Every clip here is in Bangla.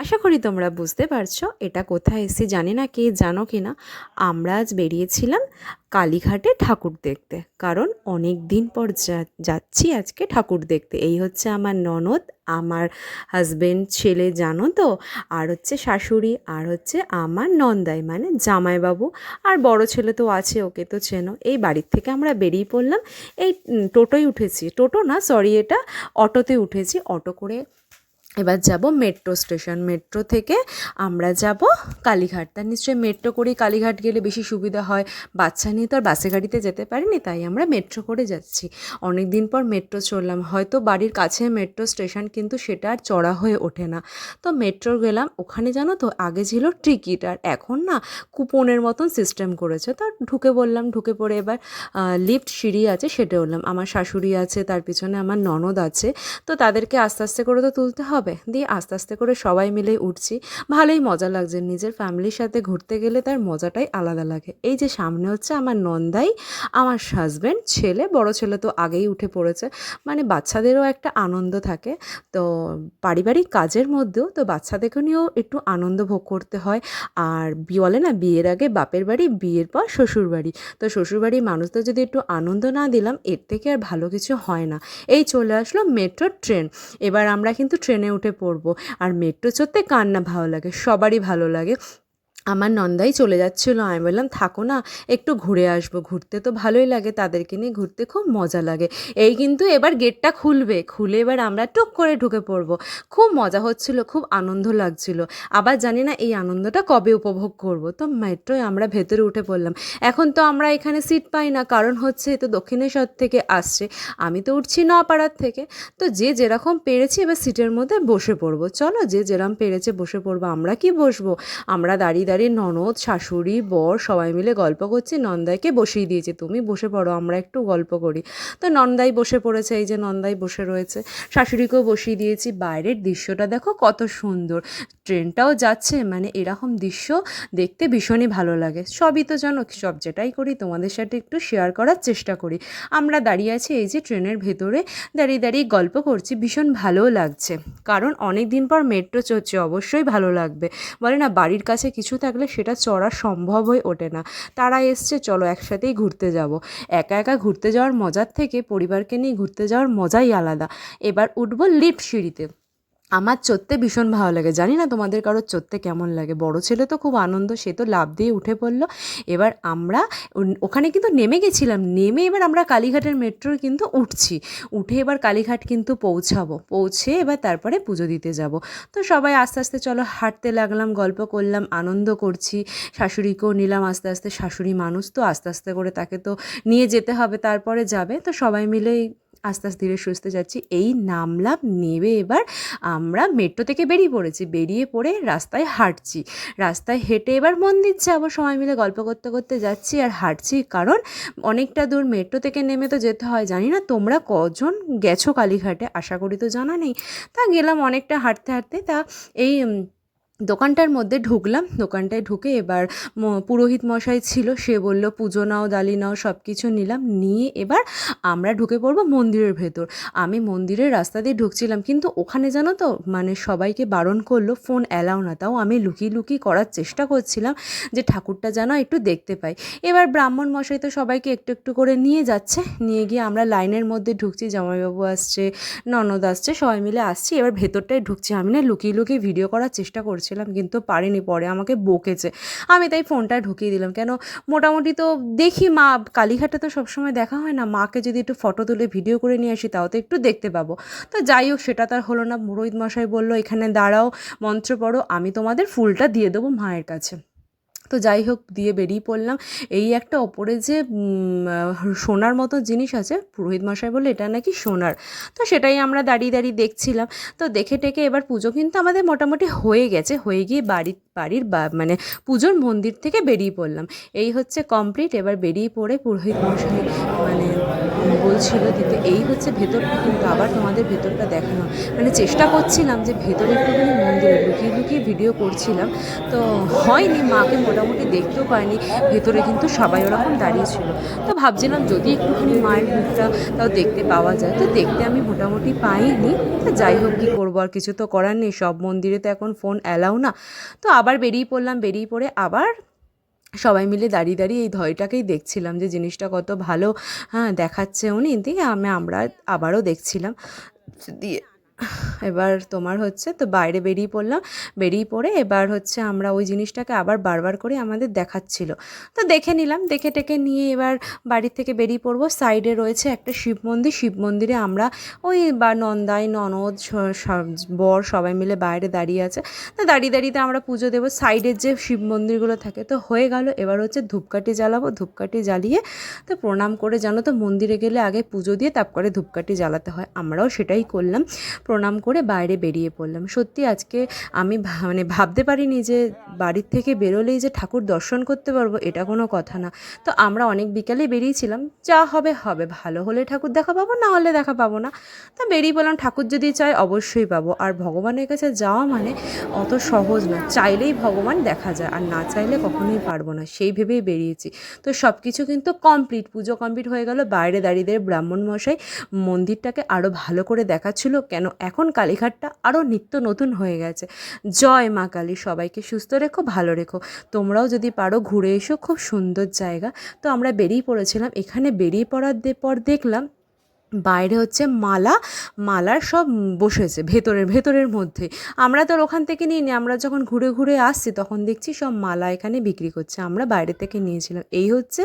আশা করি তোমরা বুঝতে পারছো এটা কোথায় এসেছি, জানি না কে জানো কি না। আমরা আজ বেরিয়েছিলাম কালীঘাটে ঠাকুর দেখতে, কারণ অনেক দিন পর যাচ্ছি আজকে ঠাকুর দেখতে। এই হচ্ছে আমার ননদ, আমার হাজবেন্ড, ছেলে জানো তো, আর হচ্ছে শাশুড়ি, আর হচ্ছে আমার নন্দাই মানে জামাইবাবু, আর বড় ছেলে তো আছে, ওকে তো চেনো। এই বাড়ির থেকে আমরা বেরিয়ে পড়লাম। এই টোটোয় উঠেছি, টোটো না সরি, এটা অটোতে উঠেছি। অটো করে এবার যাব মেট্রো স্টেশন, মেট্রো থেকে আমরা যাব কালীঘাট। তার নিশ্চয়ই মেট্রো করেই কালীঘাট গেলে বেশি সুবিধা হয়, বাচ্চা নিয়ে তো আর বাসে গাড়িতে যেতে পারিনি, তাই আমরা মেট্রো করে যাচ্ছি। অনেক দিন পর মেট্রো চড়লাম, হয়তো বাড়ির কাছে মেট্রো স্টেশন কিন্তু সেটা আর চড়া হয়ে ওঠে না। তো মেট্রো গেলাম, ওখানে জানো তো আগে ছিল টিকিট, আর এখন না কুপনের মতন সিস্টেম করেছে। তো ঢুকে বললাম, ঢুকে পড়ে এবার লিফট সিঁড়ি আছে সেটা উঠলাম। আমার শাশুড়ি আছে, তার পিছনে আমার ননদ আছে, তো তাদেরকে আস্তে আস্তে করে তো তুলতে হবে। দিয়ে আস্তে আস্তে করে সবাই মিলে উঠছি, ভালোই মজা লাগছে। নিজের ফ্যামিলির সাথে ঘুরতে গেলে তার মজাটাই আলাদা লাগে। এই যে সামনে হচ্ছে আমার নন্দাই, আমার হাজব্যান্ড, ছেলে, বড় ছেলে তো আগেই উঠে পড়েছে। মানে বাচ্চাদেরও একটা আনন্দ থাকে, তো পারিবারিক কাজের মধ্যেও তো বাচ্চাদেরকে নিয়েও একটু আনন্দ ভোগ করতে হয়। আর বলে না, বিয়ের আগে বাপের বাড়ি, বিয়ের পর শ্বশুর বাড়ি। তো শ্বশুরবাড়ির মানুষদের যদি একটু আনন্দ না দিলাম, এর থেকে আর ভালো কিছু হয় না। এই চলে আসলো মেট্রো ট্রেন, এবার আমরা কিন্তু ট্রেনে উঠে পড়বো। আর মেট্রো চড়তে কার না ভালো লাগে, সবারই ভালো লাগে। আমার নন্দাই চলে যাচ্ছিলো, আমি বললাম থাকো না, একটু ঘুরে আসবো। ঘুরতে তো ভালোই লাগে, তাদেরকে নিয়ে ঘুরতে খুব মজা লাগে। এই কিন্তু এবার গেটটা খুলবে, খুলে এবার আমরা টুক করে ঢুকে পড়বো। খুব মজা হচ্ছিলো, খুব আনন্দ লাগছিলো। আবার জানি না এই আনন্দটা কবে উপভোগ করব। তো মেট্রোয় আমরা ভেতরে উঠে পড়লাম। এখন তো আমরা এখানে সিট পাই না, কারণ হচ্ছে তো দক্ষিণেশ্বর থেকে আসছে, আমি তো উঠছি নপাড়ার থেকে। তো যে যেরকম পেরেছি এবার সিটের মধ্যে বসে পড়বো। চলো, যে যেরকম পেরেছে বসে পড়বো। আমরা কি বসবো, আমরা দাঁড়িয়ে দাঁড়িয়ে ননদ, শাশুড়ি, বর সবাই মিলে গল্প করছি। নন্দাইকে বসিয়ে দিয়েছি, তুমি বসে পড়ো, আমরা একটু গল্প করি। তো নন্দাই বসে পড়েছে, এই যে নন্দাই বসে রয়েছে। শাশুড়িকেও বসিয়ে দিয়েছি। বাইরের দৃশ্যটা দেখো কত সুন্দর, ট্রেনটাও যাচ্ছে, মানে এরকম দৃশ্য দেখতে ভীষণই ভালো লাগে। সবই তো জানো, সব যেটাই করি তোমাদের সাথে একটু শেয়ার করার চেষ্টা করি। আমরা দাঁড়িয়ে আছি এই যে ট্রেনের ভেতরে, দাঁড়িয়ে দাঁড়িয়ে গল্প করছি, ভীষণ ভালোও লাগছে। কারণ অনেক দিন পর মেট্রো চড়ছে, অবশ্যই ভালো লাগবে। বলে না, বাড়ির কাছে কিছু থাকলে সেটা চড়া সম্ভব হয়ে ওঠে না। তারা এসছে, চলো একসাথেই ঘুরতে যাব। একা একা ঘুরতে যাওয়ার মজার থেকে পরিবারকে নিয়ে ঘুরতে যাওয়ার মজাই আলাদা। এবার উঠবো লিফট সিঁড়িতে। আমার চড়তে ভীষণ ভালো লাগে, জানি না তোমাদের কারোর চড়তে কেমন লাগে। বড় ছেলে তো খুব আনন্দ, সে তো লাফ দিয়ে উঠে পড়লো। এবার আমরা ওখানে কিন্তু নেমে গেছিলাম, নেমে এবার আমরা কালীঘাটের মেট্রোয় কিন্তু উঠছি। উঠে এবার কালীঘাট কিন্তু পৌঁছাবো, পৌঁছে এবার তারপরে পুজো দিতে যাব। তো সবাই আস্তে আস্তে চলো হাঁটতে লাগলাম, গল্প করলাম, আনন্দ করছি। শাশুড়িকেও নিলাম আস্তে আস্তে, শাশুড়ি মানুষ তো আস্তে আস্তে করে তাকে তো নিয়ে যেতে হবে, তারপরে যাবে। তো সবাই মিলে আস্তে আস্তে ধীরে সুস্থে যাচ্ছি। এই নামলাম, নেবে এবার আমরা মেট্রো থেকে বেরিয়ে পড়েছি। বেরিয়ে পড়ে রাস্তায় হাঁটছি, রাস্তায় হেঁটে এবার মন্দির যাবো। সবাই মিলে গল্প করতে করতে যাচ্ছি আর হাঁটছি, কারণ অনেকটা দূর মেট্রো থেকে নেমে তো যেতে হয়। জানি না তোমরা কজন গেছো কালীঘাটে, আশা করি তো জানা নেই। তা গেলাম অনেকটা হাঁটতে হাঁটতে। তা এই দোকানটার মধ্যে ঢুকলাম, দোকানটায় ঢুকে এবার পুরোহিত মশাই ছিল, সে বলল পুজো নাও, ডালি নাও, সব কিছু নিলাম। নিয়ে এবার আমরা ঢুকে পড়বো মন্দিরের ভেতর। আমি মন্দিরের রাস্তা দিয়ে ঢুকছিলাম, কিন্তু ওখানে জানো তো মানে সবাইকে বারণ করলো, ফোন অ্যালাউ না। তাও আমি লুকিয়ে লুকিয়ে করার চেষ্টা করছিলাম যে ঠাকুরটা যেন একটু দেখতে পাই। এবার ব্রাহ্মণ মশাই তো সবাইকে একটু একটু করে নিয়ে যাচ্ছে, নিয়ে গিয়ে আমরা লাইনের মধ্যে ঢুকছি। জামাইবাবু আসছে, ননদ আসছে, সবাই মিলে আসছি। এবার ভেতরটায় ঢুকছি। আমি না লুকিয়ে লুকিয়ে ভিডিও করার চেষ্টা করছিলাম, কিন্তু পারিনি, পরে আমাকে বকেছে। আমি তাই ফোনটা ঢুকিয়ে দিলাম। কেন, মোটামুটি তো দেখি, মা কালীঘাটে তো সবসময় দেখা হয় না, মাকে যদি একটু ফটো তুলে ভিডিও করে নিয়ে আসি তাও তো একটু দেখতে পাবো। তো যাই হোক, সেটা তার হলো না। পুরোহিত মশাই বললো এখানে দাঁড়াও, মন্ত্র পড়ো, আমি তোমাদের ফুলটা দিয়ে দেবো মায়ের কাছে। তো যাই হোক, দিয়ে বেরিয়ে পড়লাম। এই একটা ওপরে যে সোনার মতো জিনিস আছে, পুরোহিত মশাই বললো এটা নাকি সোনার। তো সেটাই আমরা দাঁড়িয়ে দাঁড়িয়ে দেখছিলাম। তো দেখে টেকে এবার পুজো কিন্তু আমাদের মোটামুটি হয়ে গেছে। হয়ে গিয়ে বাড়ির মানে পুজোর মন্দির থেকে বেরিয়ে পড়লাম। এই হচ্ছে কমপ্লিট। এবার বেরিয়ে পড়ে পুরোহিত মশাই মানে বলছিল দিতে, এই হচ্ছে ভেতরটা। কিন্তু আবার তোমাদের ভেতরটা দেখানো, মানে চেষ্টা করছিলাম যে ভেতরে একটুখানি মন্দিরে লুকিয়ে লুকিয়ে লুকিয়ে ভিডিও করছিলাম, তো হয়নি, মাকে মোটামুটি দেখতেও পাইনি, ভেতরে কিন্তু সবাই ওরকম দাঁড়িয়েছিল। তো ভাবছিলাম যদি একটুখানি মায়ের মুখটা তাও দেখতে পাওয়া যায়, তো দেখতে আমি মোটামুটি পাইনি। তো যাই হোক, কী করবো, আর কিছু তো করার নেই, সব মন্দিরে তো এখন ফোন অ্যালাউ না। তো আবার বেরিয়ে পড়লাম, বেরিয়ে পড়ে আবার সবাই মিলে দাঁড়িয়ে দাঁড়িয়ে এই ধয়টাকেই দেখছিলাম যে জিনিসটা কত ভালো, হ্যাঁ, দেখাচ্ছে উনি, দিয়ে আমরা আবারও দেখছিলাম। দিয়ে এবার তোমার হচ্ছে তো বাইরে বেরিয়ে পড়লাম, বেরিয়ে পড়ে এবার হচ্ছে আমরা ওই জিনিসটাকে আবার বারবার করে আমাদের দেখাচ্ছিল, তো দেখে নিলাম, দেখে টেকে নিয়ে এবার বাড়ির থেকে বেরিয়ে পড়বো। সাইডে রয়েছে একটা শিব মন্দির, শিব মন্দিরে আমরা ওই বা নন্দাই ননদ বর সবাই মিলে বাইরে দাঁড়িয়ে আছে, তো দাঁড়িয়ে দাঁড়িয়ে আমরা পুজো দেবো। সাইডের যে শিব মন্দিরগুলো থাকে, তো হয়ে গেল, এবার হচ্ছে ধূপকাঠি জ্বালাবো, ধূপকাঠি জ্বালিয়ে তো প্রণাম করে, জানো তো মন্দিরে গেলে আগে পুজো দিয়ে তারপরে ধূপকাঠি জ্বালাতে হয়, আমরাও সেটাই করলাম, প্রণাম করে বাইরে বেরিয়ে পড়লাম। সত্যি আজকে আমি মানে ভাবতে পারিনি যে বাড়ির থেকে বেরোলেই যে ঠাকুর দর্শন করতে পারবো, এটা কোনো কথা না। তো আমরা অনেক বিকালে বেরিয়েছিলাম, যা হবে হবে, ভালো হলে ঠাকুর দেখা পাবো, না হলে দেখা পাবো না। তো বেরিয়ে পড়লাম, ঠাকুর যদি চাই অবশ্যই পাবো, আর ভগবানের কাছে যাওয়া মানে অত সহজ না, চাইলেই ভগবান দেখা যায়, আর না চাইলে কখনোই পারবো না, সেই ভেবেই বেরিয়েছি। তো সব কিছু কিন্তু কমপ্লিট, পুজো কমপ্লিট হয়ে গেল, বাইরে দাঁড়িয়ে ব্রাহ্মণ মশাই মন্দিরটাকে আরও ভালো করে দেখাচ্ছিল, কেন এখন কালীঘাটটা আরও নিত্য নতুন হয়ে গেছে। জয় মা কালী, সবাইকে সুস্থ রেখো, ভালো রেখো, তোমরাও যদি পারো ঘুরে এসো, খুব সুন্দর জায়গা। তো আমরা বেরিয়ে পড়েছিলাম, এখানে বেরিয়ে পড়ার পর দেখলাম বাইরে হচ্ছে মালার সব বসেছে ভেতরের মধ্যে। আমরা তো ওখান থেকে নিই নি, আমরা যখন ঘুরে ঘুরে আসছি তখন দেখছি সব মালা এখানে বিক্রি করছে, আমরা বাইরে থেকে নিয়েছিলাম। এই হচ্ছে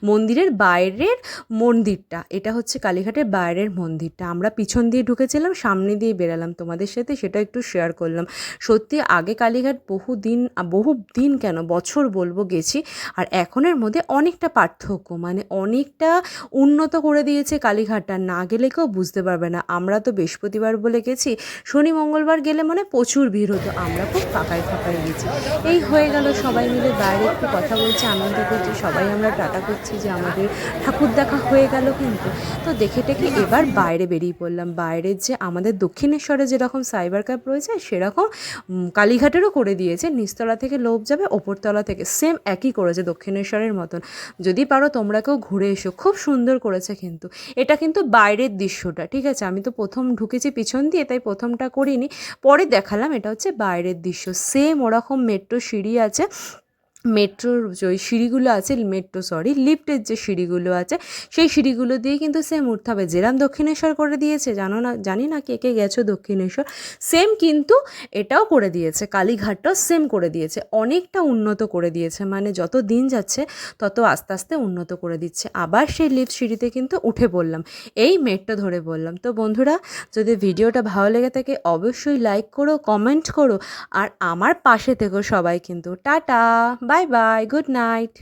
মন্দিরের বাইরের মন্দিরটা, এটা হচ্ছে কালীঘাটের বাইরের মন্দিরটা। আমরা পিছন দিয়ে ঢুকেছিলাম, সামনে দিয়ে বেরালাম, তোমাদের সাথে সেটা একটু শেয়ার করলাম। সত্যি আগে কালীঘাট বহু দিন কেন বছর বলবো গেছি, আর এখনের মধ্যে অনেকটা পার্থক্য, মানে অনেকটা উন্নত করে দিয়েছে কালীঘাটটা, না গেলে কেউ বুঝতে পারবে না। আমরা তো বৃহস্পতিবার বলে গেছি, শনি মঙ্গলবার গেলে মানে প্রচুর ভিড় হতো, আমরা খুব ফাঁকায় গেছি। এই হয়ে গেল, সবাই মিলে বাইরে একটু কথা বলছি, আনন্দ করছি, সবাই আমরা টাটা করছি যে আমাদের ঠাকুর দেখা হয়ে গেল কিন্তু। তো দেখে টেকে এবার বাইরে বেরিয়ে পড়লাম। বাইরের যে আমাদের দক্ষিণেশ্বরে যেরকম সাইবার ক্যাফে রয়েছে, সেরকম কালীঘাটেরও করে দিয়েছে, নিচতলা থেকে লোক যাবে, ওপরতলা থেকে সেম একই করেছে দক্ষিণেশ্বরের মতন। যদি পারো তোমরা কেউ ঘুরে এসো, খুব সুন্দর করেছে কিন্তু। এটা কিন্তু বাইরের দৃশ্যটা, ঠিক আছে, আমি তো প্রথম ঢুকেছি পিছন দিয়ে, তাই প্রথমটা করিনি, পরে দেখালাম, এটা হচ্ছে বাইরের দৃশ্য। সেম ওরকম মেট্রো সিঁড়ি আছে, মেট্রোর ওই সিঁড়িগুলো আছে, লিফটের যে সিঁড়িগুলো আছে, সেই সিঁড়িগুলো দিয়ে কিন্তু সেম উঠতে হবে, যেরম দক্ষিণেশ্বর করে দিয়েছে, জানি না কে কে গেছো দক্ষিণেশ্বর, সেম কিন্তু এটাও করে দিয়েছে, কালীঘাটটাও সেম করে দিয়েছে, অনেকটা উন্নত করে দিয়েছে, মানে যত দিন যাচ্ছে তত আস্তে আস্তে উন্নত করে দিচ্ছে। আবার সেই লিফট সিঁড়িতে কিন্তু উঠে পড়লাম, এই মেট্রো ধরে বললাম। তো বন্ধুরা, যদি ভিডিওটা ভালো লেগে থাকে অবশ্যই লাইক করো, কমেন্ট করো, আর আমার পাশে থেকো সবাই কিন্তু। Tata, bye bye, good night.